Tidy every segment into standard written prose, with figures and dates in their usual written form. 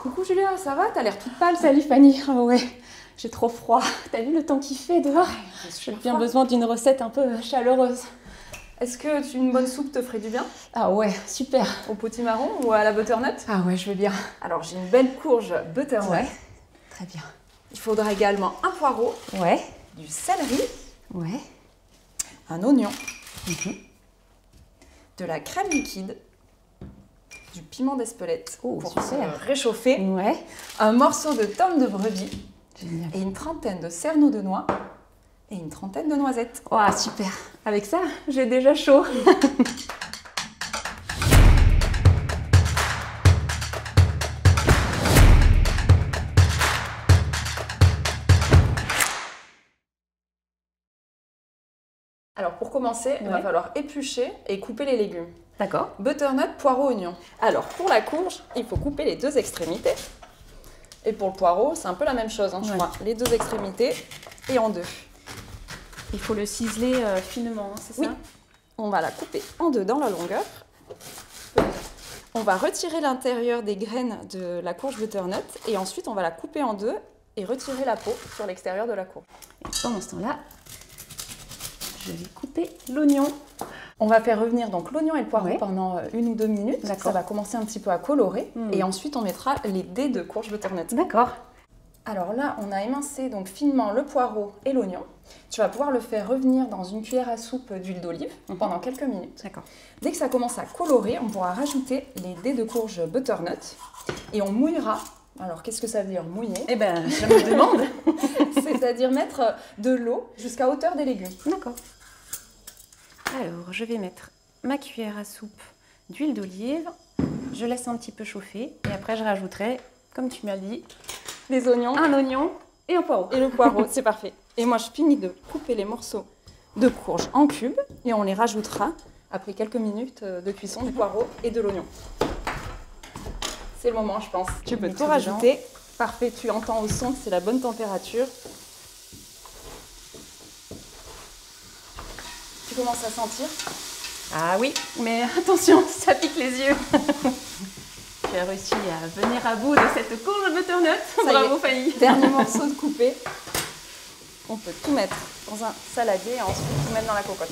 Coucou Julia, ça va? T'as l'air toute pâle. Salut Fanny. Oh ouais, j'ai trop froid. T'as vu le temps qu'il fait dehors? J'ai J'ai bien besoin d'une recette un peu chaleureuse. Est-ce que une bonne soupe te ferait du bien? Ah ouais, super. Au potimarron ou à la butternut? Ah ouais, je veux bien. Alors j'ai une belle courge butternut. Ouais, très bien. Il faudra également un poireau, Ouais, du céleri, ouais. un oignon, Mhm. de la crème liquide, du piment d'Espelette Oh, pour super. se réchauffer, Ouais, un morceau de tome de brebis génial. et une trentaine de cerneaux de noix et une trentaine de noisettes. Oh, super. Avec ça, j'ai déjà chaud. Alors pour commencer, il va Ouais. falloir éplucher et couper les légumes. D'accord. Butternut, poireau, oignon. Alors pour la courge, il faut couper les deux extrémités. Et pour le poireau, c'est un peu la même chose, je Ouais. crois. Les deux extrémités et en deux. Il faut le ciseler finement, hein, c'est Oui. ça? On va la couper en deux dans la longueur. On va retirer l'intérieur des graines de la courge butternut et ensuite on va la couper en deux et retirer la peau sur l'extérieur de la courge. Et pendant ce temps-là, je vais couper l'oignon. On va faire revenir donc l'oignon et le poireau Ouais. pendant 1 ou 2 minutes. D'accord. Ça va commencer un petit peu à colorer Mhm. et ensuite on mettra les dés de courge butternut. D'accord. Alors là, on a émincé donc finement le poireau et l'oignon. Tu vas pouvoir le faire revenir dans une cuillère à soupe d'huile d'olive pendant quelques minutes. D'accord. Dès que ça commence à colorer, on pourra rajouter les dés de courge butternut et on mouillera. Alors qu'est-ce que ça veut dire mouiller? Eh ben, je me demande. C'est-à-dire mettre de l'eau jusqu'à hauteur des légumes. D'accord. Alors, je vais mettre ma cuillère à soupe d'huile d'olive. Je laisse un petit peu chauffer et après je rajouterai, comme tu m'as dit, Les oignons un oignon et un poireau. et le poireau, c'est parfait. Et moi, je finis de couper les morceaux de courge en cubes et on les rajoutera après quelques minutes de cuisson du poireau et de l'oignon. C'est le moment, je pense. Tu peux Mettre tout dedans. rajouter. Parfait, tu entends au son que c'est la bonne température. Tu commences à sentir? Ah oui, mais attention, ça pique les yeux. J'ai réussi à venir à bout de cette courge butternut. Ça y Bravo est. Fanny. Dernier morceau de coupé. On peut tout mettre dans un saladier et ensuite tout mettre dans la cocotte.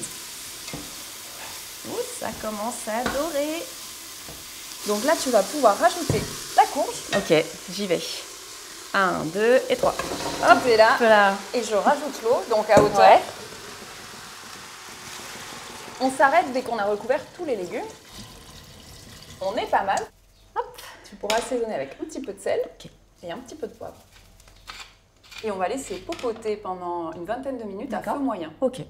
Ouh, ça commence à dorer. Donc là, tu vas pouvoir rajouter la courge. Ok, j'y vais. 1, 2 et 3. Hop, et là. Voilà. Et je rajoute l'eau, donc à hauteur. Ouais. On s'arrête dès qu'on a recouvert tous les légumes. On est pas mal. Hop. Tu pourras assaisonner avec un petit peu de sel Ok. et un petit peu de poivre. Et on va laisser popoter pendant une vingtaine de minutes à D'accord. feu moyen. Ok.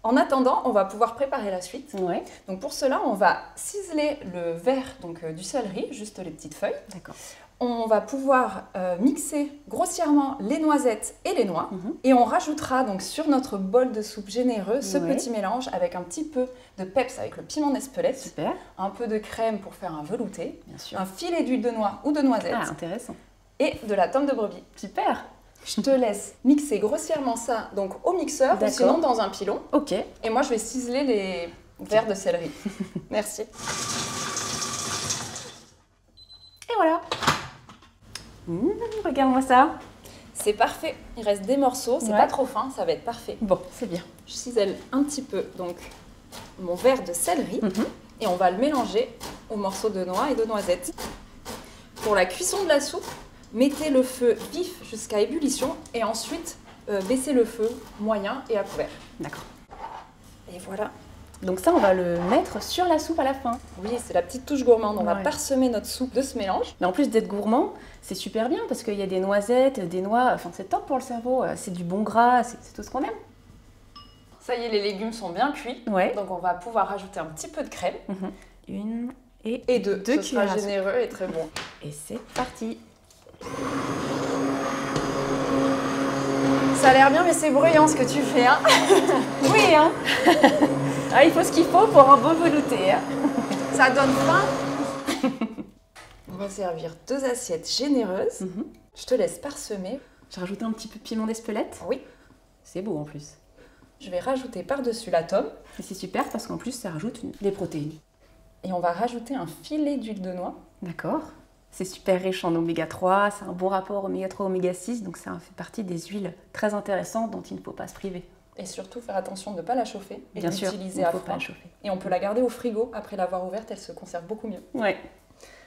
En attendant, on va pouvoir préparer la suite. Ouais. Donc pour cela, on va ciseler le verre du céleri, juste les petites feuilles. D'accord. On va pouvoir mixer grossièrement les noisettes et les noix. Mhm. Et on rajoutera donc sur notre bol de soupe généreux ce Ouais. petit mélange avec un petit peu de peps avec le piment d'Espelette, Super. un peu de crème pour faire un velouté, Bien sûr. un filet d'huile de noix ou de noisette Ah, intéressant. et de la tome de brebis. Super. Je te laisse mixer grossièrement ça donc au mixeur ou D'accord. sinon dans un pilon. Ok. Et moi je vais ciseler les verres de céleri. Merci. Et voilà. Regarde-moi ça. C'est parfait. Il reste des morceaux, c'est Ouais. pas trop fin, ça va être parfait. Bon, c'est bien. Je cisèle un petit peu donc mon verre de céleri Mhm. et on va le mélanger aux morceaux de noix et de noisettes. Pour la cuisson de la soupe, mettez le feu vif jusqu'à ébullition et ensuite baissez le feu moyen et à couvert. D'accord. Et voilà. Donc ça, on va le mettre sur la soupe à la fin. Oui, c'est la petite touche gourmande. On va Ouais. parsemer notre soupe de ce mélange. Mais en plus d'être gourmand, c'est super bien parce qu'il y a des noisettes, des noix. Enfin, c'est top pour le cerveau. C'est du bon gras, c'est tout ce qu'on aime. Ça y est, les légumes sont bien cuits. Ouais. Donc on va pouvoir rajouter un petit peu de crème. Mhm. Une et Et deux. Deux Ce sera cuillères à soupe. généreux et très bon. Et c'est parti. Ça a l'air bien, mais c'est bruyant ce que tu fais, hein. Oui, hein. Ah, il faut ce qu'il faut pour un beau velouté. Hein. Ça donne faim. On va servir 2 assiettes généreuses. Mhm. Je te laisse parsemer. J'ai rajouté un petit peu de piment d'Espelette. Oui. C'est beau en plus. Je vais rajouter par-dessus la tome. Et c'est super parce qu'en plus, ça rajoute des protéines. Et on va rajouter un filet d'huile de noix. D'accord. C'est super riche en oméga 3, c'est un bon rapport oméga 3, oméga 6, donc ça fait partie des huiles très intéressantes dont il ne faut pas se priver. Et surtout faire attention de ne pas la chauffer et Bien sûr, l'utiliser il ne à faut froid. pas la chauffer. Et on peut la garder au frigo, après l'avoir ouverte, elle se conserve beaucoup mieux. Ouais.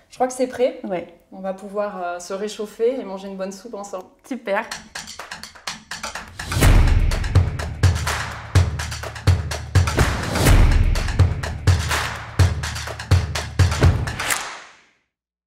Je crois que c'est prêt. Ouais. On va pouvoir se réchauffer et manger une bonne soupe ensemble. Super.